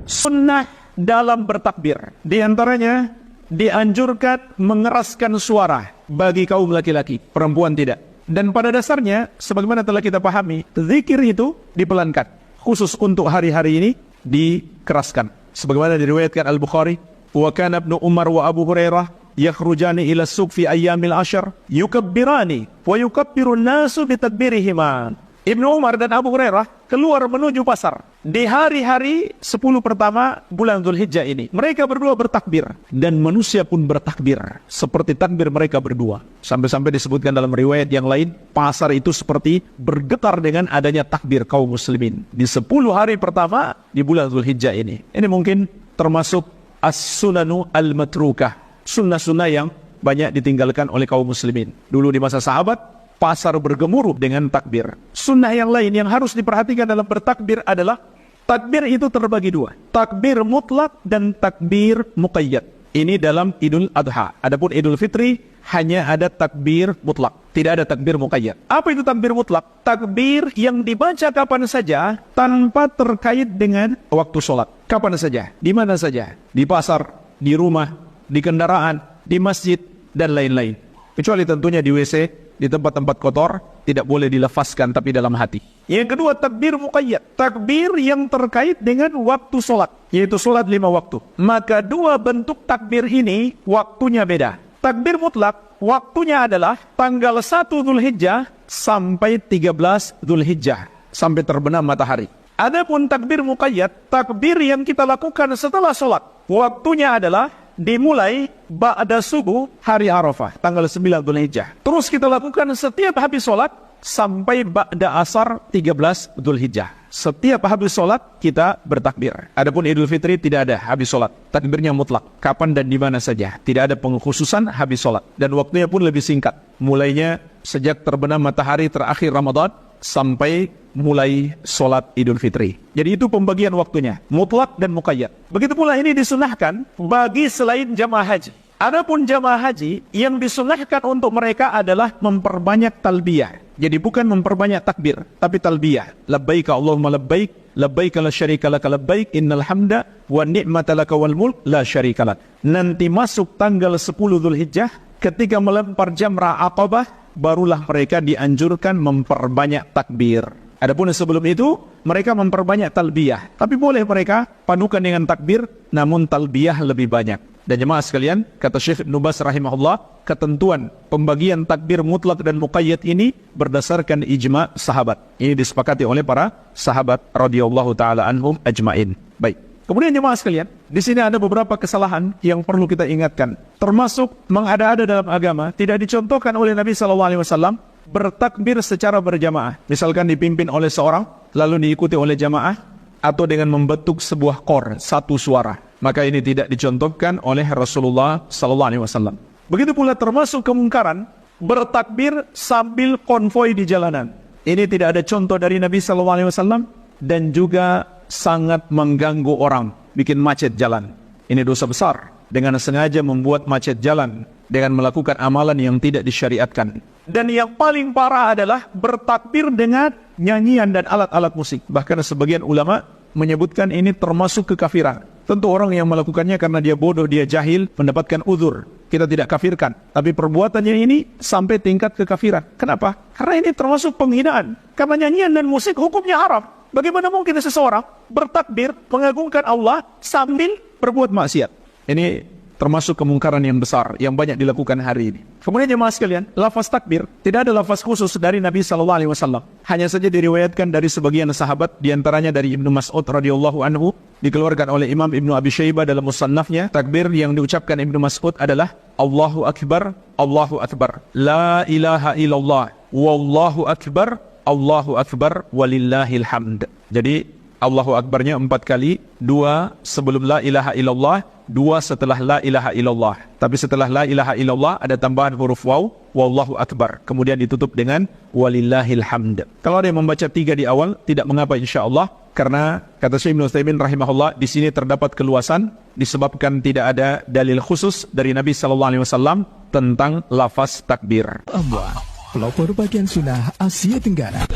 Sunnah dalam bertakbir, di antaranya dianjurkan mengeraskan suara bagi kaum laki-laki, perempuan tidak. Dan pada dasarnya, sebagaimana telah kita pahami, zikir itu dipelankan. Khusus untuk hari-hari ini, dikeraskan. Sebagaimana diriwayatkan Al-Bukhari, wa kana ibnu Umar wa Abu Hurairah yakhrujani ila suq fi ayyamil ashar yukabbirani wa yukabbiru an-nasu bi takbirihima. Ibnu Umar dan Abu Hurairah keluar menuju pasar di hari-hari 10 pertama bulan Dzulhijjah ini. Mereka berdua bertakbir dan manusia pun bertakbir seperti takbir mereka berdua. Sampai-sampai disebutkan dalam riwayat yang lain, pasar itu seperti bergetar dengan adanya takbir kaum muslimin di 10 hari pertama di bulan Dzulhijjah ini. Ini mungkin termasuk as-sunanu al-matrukah, sunnah-sunnah yang banyak ditinggalkan oleh kaum muslimin. Dulu di masa sahabat, pasar bergemuruh dengan takbir. Sunnah yang lain yang harus diperhatikan dalam bertakbir adalah takbir itu terbagi dua. Takbir mutlak dan takbir muqayyad. Ini dalam Idul Adha. Adapun Idul Fitri hanya ada takbir mutlak. Tidak ada takbir muqayyad. Apa itu takbir mutlak? Takbir yang dibaca kapan saja tanpa terkait dengan waktu sholat. Kapan saja, di mana saja. Di pasar, di rumah, di kendaraan, di masjid, dan lain-lain. Kecuali tentunya di WC, di tempat-tempat kotor, tidak boleh dilafazkan tapi dalam hati. Yang kedua, takbir muqayyad. Takbir yang terkait dengan waktu sholat, yaitu sholat 5 waktu. Maka dua bentuk takbir ini waktunya beda. Takbir mutlak, waktunya adalah tanggal 1 Dzulhijjah sampai 13 Dzulhijjah, sampai terbenam matahari. Adapun takbir muqayyad, takbir yang kita lakukan setelah sholat, waktunya adalah dimulai ba'da subuh hari Arafah, tanggal 9 Dzulhijjah. Terus kita lakukan setiap habis sholat sampai ba'da asar 13 Dzulhijjah. Setiap habis sholat kita bertakbir. Adapun Idul Fitri tidak ada habis sholat. Takbirnya mutlak, kapan dan di mana saja. Tidak ada pengkhususan habis sholat. Dan waktunya pun lebih singkat. Mulainya sejak terbenam matahari terakhir Ramadan sampai mulai sholat Idul Fitri. Jadi itu pembagian waktunya, mutlak dan muqayyad. Begitu pula ini disunahkan bagi selain jamaah haji. Adapun jamaah haji, yang disunahkan untuk mereka adalah memperbanyak talbiyah. Jadi bukan memperbanyak takbir, tapi talbiyah. Labbaik Allahumma labbaik, labbaik la syarika laka labbaik, innal hamda wa ni'mata laka wal mulk la syarika lak. Nanti masuk tanggal 10 Dzulhijjah, ketika melempar jamrah Aqabah, barulah mereka dianjurkan memperbanyak takbir. Adapun sebelum itu, mereka memperbanyak talbiyah. Tapi boleh mereka padukan dengan takbir, namun talbiyah lebih banyak. Dan jemaah sekalian, kata Syekh Ibnu Baz rahimahullah, ketentuan pembagian takbir mutlak dan muqayyad ini berdasarkan ijma' sahabat. Ini disepakati oleh para sahabat radhiyallahu taala anhum ajmain. Baik. Kemudian jemaah sekalian, di sini ada beberapa kesalahan yang perlu kita ingatkan. Termasuk mengada-ada dalam agama, tidak dicontohkan oleh Nabi SAW bertakbir secara berjamaah. Misalkan dipimpin oleh seorang, lalu diikuti oleh jamaah, atau dengan membentuk sebuah kor, satu suara. Maka ini tidak dicontohkan oleh Rasulullah SAW. Begitu pula termasuk kemungkaran bertakbir sambil konvoi di jalanan. Ini tidak ada contoh dari Nabi SAW dan juga sangat mengganggu orang, bikin macet jalan. Ini dosa besar dengan sengaja membuat macet jalan dengan melakukan amalan yang tidak disyariatkan. Dan yang paling parah adalah bertakbir dengan nyanyian dan alat-alat musik. Bahkan sebagian ulama menyebutkan ini termasuk kekafiran. Tentu orang yang melakukannya karena dia bodoh, dia jahil, mendapatkan uzur. Kita tidak kafirkan. Tapi perbuatannya ini sampai tingkat kekafiran. Kenapa? Karena ini termasuk penghinaan. Karena nyanyian dan musik hukumnya haram. Bagaimana mungkin seseorang bertakbir mengagungkan Allah sambil berbuat maksiat? Ini termasuk kemungkaran yang besar yang banyak dilakukan hari ini. Kemudian jemaah sekalian, lafaz takbir tidak ada lafaz khusus dari Nabi SAW. Hanya saja diriwayatkan dari sebagian sahabat, diantaranya dari Ibnu Mas'ud radhiyallahu anhu, dikeluarkan oleh Imam Ibnu Abi Syaibah dalam musannafnya. Takbir yang diucapkan Ibnu Mas'ud adalah Allahu Akbar, Allahu Akbar, La ilaha illallah, Wallahu Akbar, Allahu Akbar, walillahil hamd. Jadi Allahu Akbarnya 4 kali, 2 sebelum la ilaha illallah, 2 setelah la ilaha illallah. Tapi setelah la ilaha illallah ada tambahan huruf waw, wallahu akbar. Kemudian ditutup dengan walillahil hamd. Kalau ada yang membaca 3 di awal, tidak mengapa insyaallah, karena kata Syekh Ibnu Utsaimin rahimahullah, di sini terdapat keluasan disebabkan tidak ada dalil khusus dari Nabi SAW tentang lafaz takbir. Allah, pelopor bagian sunnah Asia Tenggara.